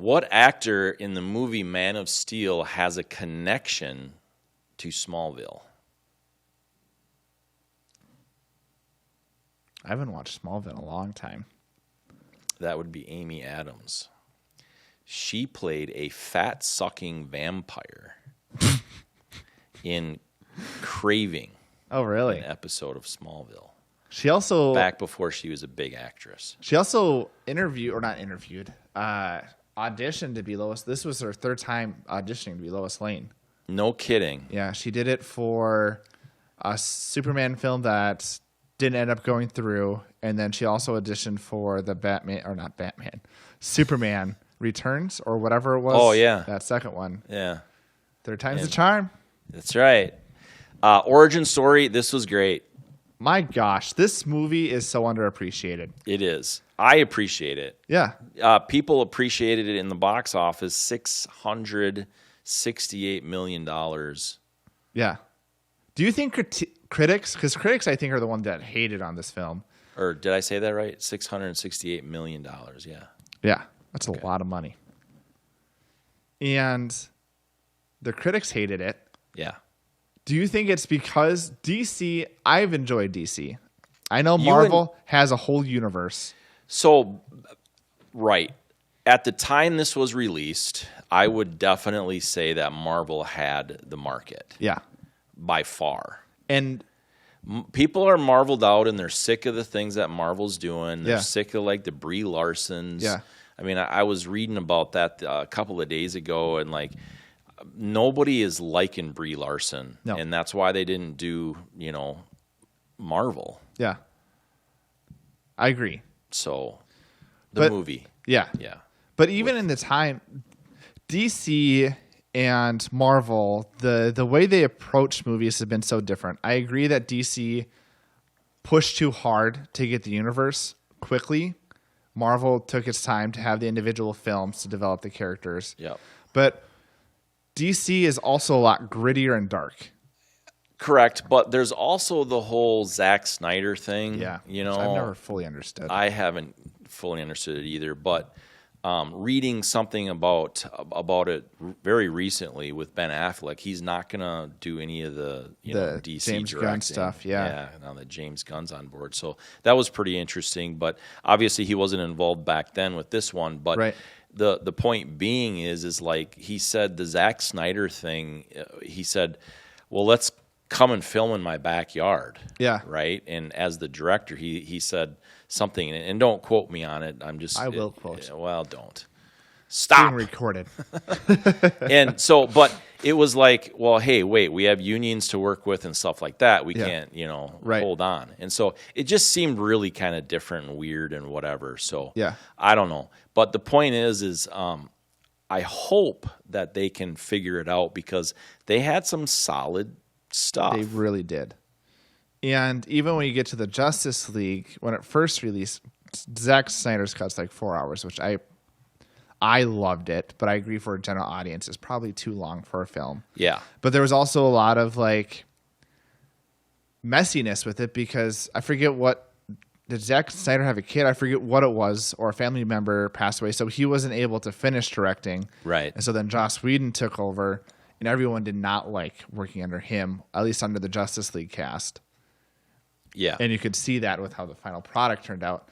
What actor in the movie Man of Steel has a connection to Smallville? I haven't watched Smallville in a long time. That would be Amy Adams. She played a fat-sucking vampire in Craving. Oh, really? An episode of Smallville. She also... Back before she was a big actress. She also auditioned to be Lois. This was her third time auditioning to be Lois Lane. No kidding. Yeah, she did it for a Superman film that didn't end up going through, and then she also auditioned for the Superman Returns or whatever it was. Oh, yeah. That second one. Yeah. Third time's the charm. That's right. Origin story, this was great. My gosh, this movie is so underappreciated. It is. I appreciate it. Yeah. People appreciated it in the box office, $668 million. Yeah. Do you think critics, because critics I think are the one that hated on this film. Or did I say that right? $668 million, yeah. Yeah, that's a lot of money. And the critics hated it. Yeah. Do you think it's because DC, I've enjoyed DC. I know Marvel has a whole universe. So, right. At the time this was released, I would definitely say that Marvel had the market. Yeah. By far. And people are marveled out and they're sick of the things that Marvel's doing. They're Yeah. sick of like the Brie Larsons. Yeah. I mean, I was reading about that a couple of days ago, and like nobody is liking Brie Larson. No. And that's why they didn't do, Marvel. Yeah. I agree. So the movie. Yeah. Yeah. But even in the time, DC and Marvel, the way they approach movies has been so different. I agree that DC pushed too hard to get the universe quickly. Marvel took its time to have the individual films to develop the characters. Yep. But DC is also a lot grittier and dark. Correct, but there's also the whole Zack Snyder thing. Yeah. Which I've never fully understood. I haven't fully understood it either, but reading something about it very recently with Ben Affleck, he's not gonna do any of the DC James directing. Gunn stuff. Yeah, now that James Gunn's on board, so that was pretty interesting. But obviously, he wasn't involved back then with this one. But right. the point being is like he said, the Zack Snyder thing. He said, "Well, let's come and film in my backyard." Yeah. Right. And as the director, he said something, and don't quote me on it. I will quote. Well, don't. Stop. Being recorded. And so, but it was like, well, hey, wait, we have unions to work with and stuff like that. We can't, Right. hold on. And so it just seemed really kind of different and weird and whatever. So Yeah. I don't know. But the point is I hope that they can figure it out because they had some solid stuff. They really did. And even when you get to the Justice League, when it first released, Zack Snyder's cut's like 4 hours, which I loved it, but I agree for a general audience, it's probably too long for a film. Yeah. But there was also a lot of like messiness with it because I forget did Zack Snyder have a kid? I forget what it was, or a family member passed away, so he wasn't able to finish directing. Right. And so then Joss Whedon took over, and everyone did not like working under him, at least under the Justice League cast. Yeah. And you could see that with how the final product turned out.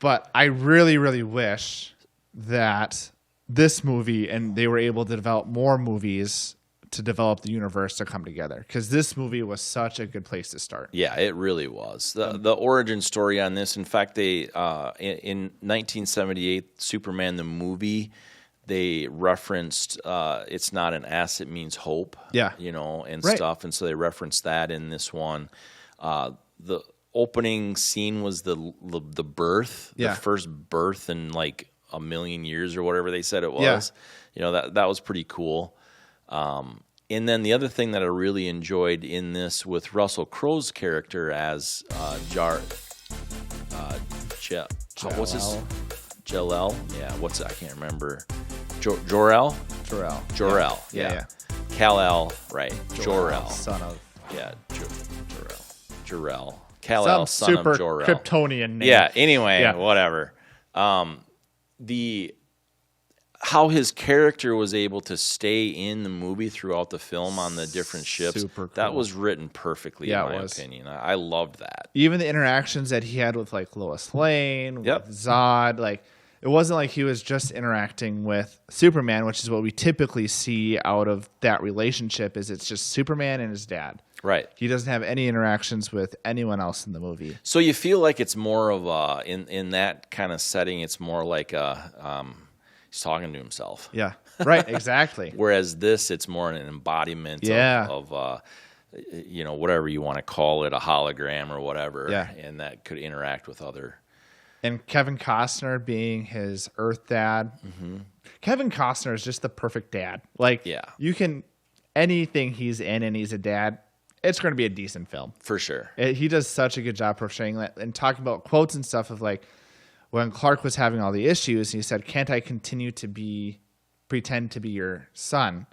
But I really, really wish that this movie, and they were able to develop more movies to develop the universe to come together. Because this movie was such a good place to start. Yeah, it really was. The origin story on this, in fact, they in 1978, Superman the movie, they referenced it's not an ass, it means hope. Yeah. And Right. stuff. And so they referenced that in this one. The opening scene was the birth, Yeah. the first birth in like a million years or whatever they said it was. Yeah. That was pretty cool. And then the other thing that I really enjoyed in this with Russell Crowe's character as what's his Jal-El? Yeah, I can't remember. Jor-El? Jor-El. Yeah. Kal-El, right. Jor-El. Son of... Yeah, Jor-El. Kal-El, son super of Jor-El. Kryptonian name. Yeah, anyway, Yeah. whatever. The how his character was able to stay in the movie throughout the film on the different ships. Super cool. That was written perfectly, in my opinion. I loved that. Even the interactions that he had with like Lois Lane, Yep. with Zod, like it wasn't like he was just interacting with Superman, which is what we typically see out of that relationship. Is it's just Superman and his dad. Right. He doesn't have any interactions with anyone else in the movie. So you feel like it's more of a in that kind of setting. It's more like a he's talking to himself. Yeah. Right. Exactly. Whereas this, it's more an embodiment of whatever you want to call it, a hologram or whatever. Yeah. And that could interact with other. And Kevin Costner being his Earth dad. Mm-hmm. Kevin Costner is just the perfect dad. Like, you can anything he's in and he's a dad, it's going to be a decent film. For sure. He does such a good job portraying that and talking about quotes and stuff of like when Clark was having all the issues, he said, "Can't I continue to pretend to be your son?"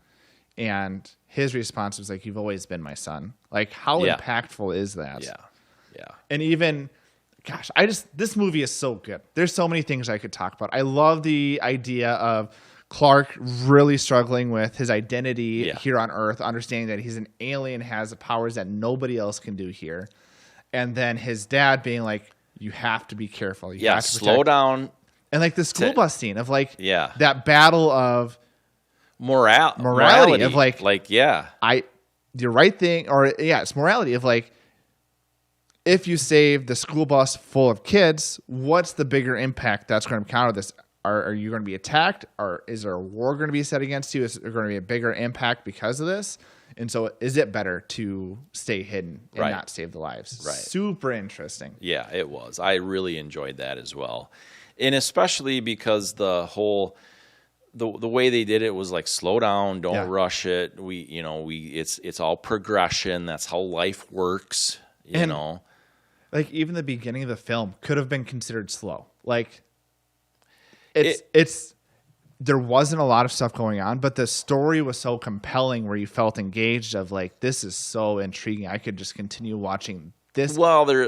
And his response was like, "You've always been my son." Like, how impactful is that? Yeah. Yeah. And even, gosh, this movie is so good. There's so many things I could talk about. I love the idea of Clark really struggling with his identity here on Earth, understanding that he's an alien, has the powers that nobody else can do here. And then his dad being like, "You have to be careful. You have to slow down." And like the school bus scene of like Yeah. that battle of morality of like the right thing, or it's morality of like, if you save the school bus full of kids, what's the bigger impact that's going to come out of this? Are you going to be attacked, or is there a war going to be set against you? Is there going to be a bigger impact because of this? And so is it better to stay hidden and not save the lives? Right. Super interesting. Yeah, it was. I really enjoyed that as well. And especially because the whole the way they did it was like, slow down, don't rush it. It's all progression. That's how life works, you know. Like even the beginning of the film could have been considered slow. Like there wasn't a lot of stuff going on, but the story was so compelling where you felt engaged of like, this is so intriguing. I could just continue watching this. Well, the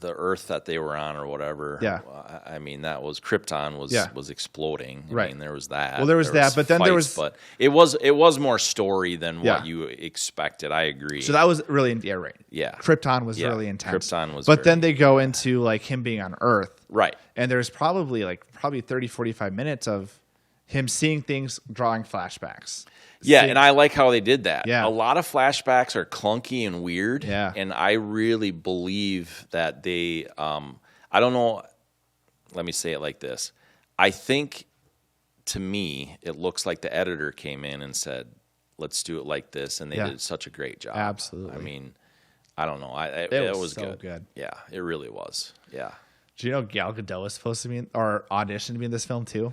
Earth that they were on or whatever. Yeah. I mean, that was Krypton was exploding. I mean, there was that. Well, there was that, but then there was, but it was more story than what you expected. I agree. So that was really, right. Yeah. Krypton was really intense. Krypton was, but then they go into like him being on Earth. Right. And there's probably 30, 45 minutes of him seeing things, drawing flashbacks. Yeah, and I like how they did that. Yeah. A lot of flashbacks are clunky and weird. Yeah. And I really believe that they, I don't know, let me say it like this. I think, to me, it looks like the editor came in and said, let's do it like this, and they did such a great job. Absolutely. I mean, I don't know. It was so good. Yeah, it really was. Yeah. Do you know Gal Gadot is supposed to be or auditioned to be in this film too?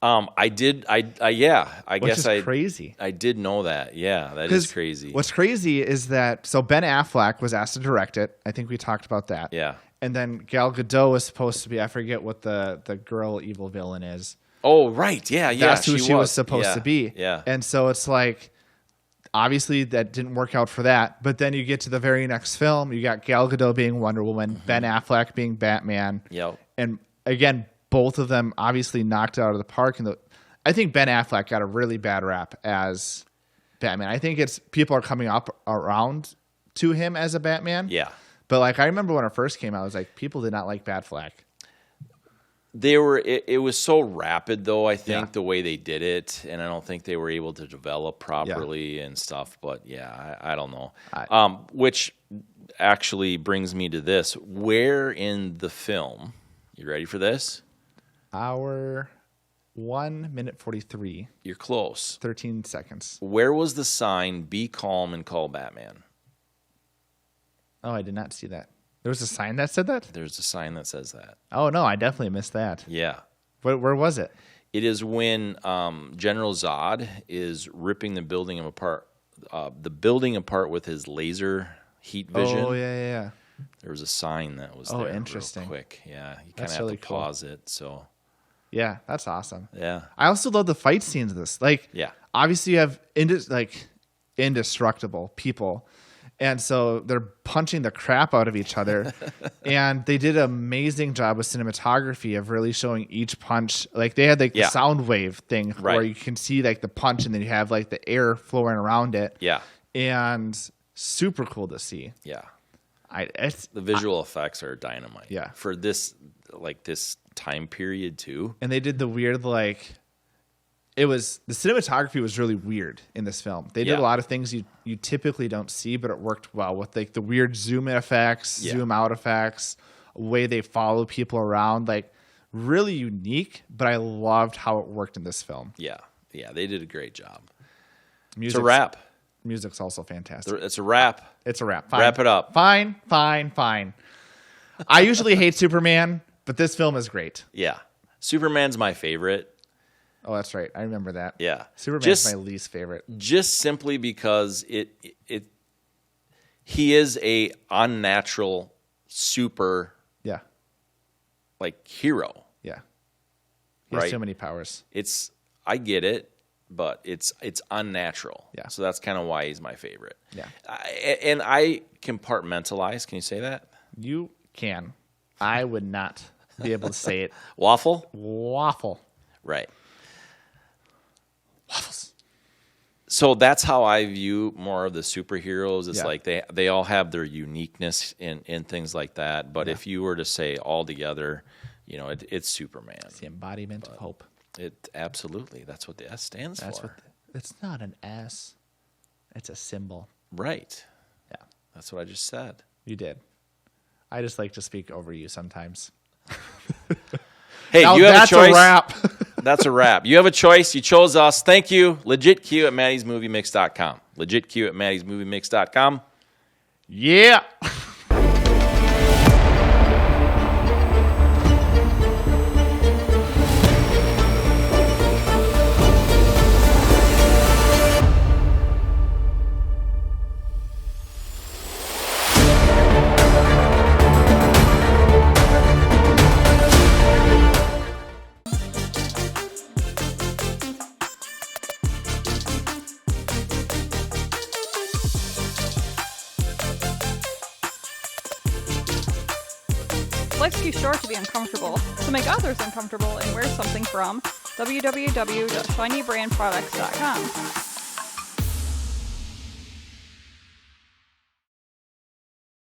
I did. I guess crazy. I did know that. Yeah, that is crazy. What's crazy is that Ben Affleck was asked to direct it. I think we talked about that. Yeah. And then Gal Gadot was supposed to be. I forget what the girl evil villain is. Oh right, yeah. That's who she was supposed to be. Yeah. And so it's like, obviously that didn't work out for that. But then you get to the very next film, you got Gal Gadot being Wonder Woman, Ben Affleck being Batman. Yep. And again, both of them obviously knocked it out of the park. And I think Ben Affleck got a really bad rap as Batman. I think it's people are coming up around to him as a Batman. Yeah. But like I remember when it first came out, I was like, people did not like Batfleck. It was so rapid though, I think, the way they did it, and I don't think they were able to develop properly and stuff. But yeah, I don't know. Which actually brings me to this. Where in the film, you ready for this? Hour 1 minute 43. You're close. 13 seconds. Where was the sign, "Be calm and call Batman"? Oh, I did not see that. There was a sign that said that? There's a sign that says that. Oh, no, I definitely missed that. Yeah. Where was it? It is when General Zod is ripping the building apart with his laser heat vision. Oh, yeah. There was a sign that was there interesting. real quick. Yeah, you kind of That's have really to pause it. So yeah, that's awesome. Yeah. I also love the fight scenes of this. Like, yeah, obviously you have indestructible people, And so they're punching the crap out of each other. And they did an amazing job with cinematography of really showing each punch. Like they had like the sound wave thing where you can see like the punch and then you have like the air flowing around it. Yeah. And super cool to see. Yeah. The visual effects are dynamite. Yeah. For this time period too. And they did the weird the cinematography was really weird in this film. They did a lot of things you typically don't see, but it worked well with like the weird zoom in effects, zoom out effects, way they follow people around, like really unique, but I loved how it worked in this film. Yeah. Yeah, they did a great job. It's a wrap. Music's also fantastic. It's a wrap. It's a wrap. Fine. Wrap it up. Fine. I usually hate Superman, but this film is great. Yeah. Superman's my favorite. Oh, that's right. I remember that. Yeah. Superman's my least favorite. Just simply because he is a unnatural super hero. Yeah. He has so many powers. I get it, but it's unnatural. Yeah. So that's kind of why he's my favorite. Yeah. And I compartmentalize. Can you say that? You can. I would not be able to say it. Waffle? Right. Waffles. So that's how I view more of the superheroes. It's like they all have their uniqueness in things like that. But if you were to say all together, it's Superman. It's the embodiment of hope. Absolutely. That's what the S stands for. It's not an S. It's a symbol. Right. Yeah. That's what I just said. You did. I just like to speak over you sometimes. Hey, now you have a choice. That's a wrap. That's a wrap. You have a choice. You chose us. Thank you. LegitQ at Matty'sMovieMix.com. LegitQ at Matty'sMovieMix.com. Yeah. Life's too short to be uncomfortable, so make others uncomfortable and wear something from www.shinybrandproducts.com.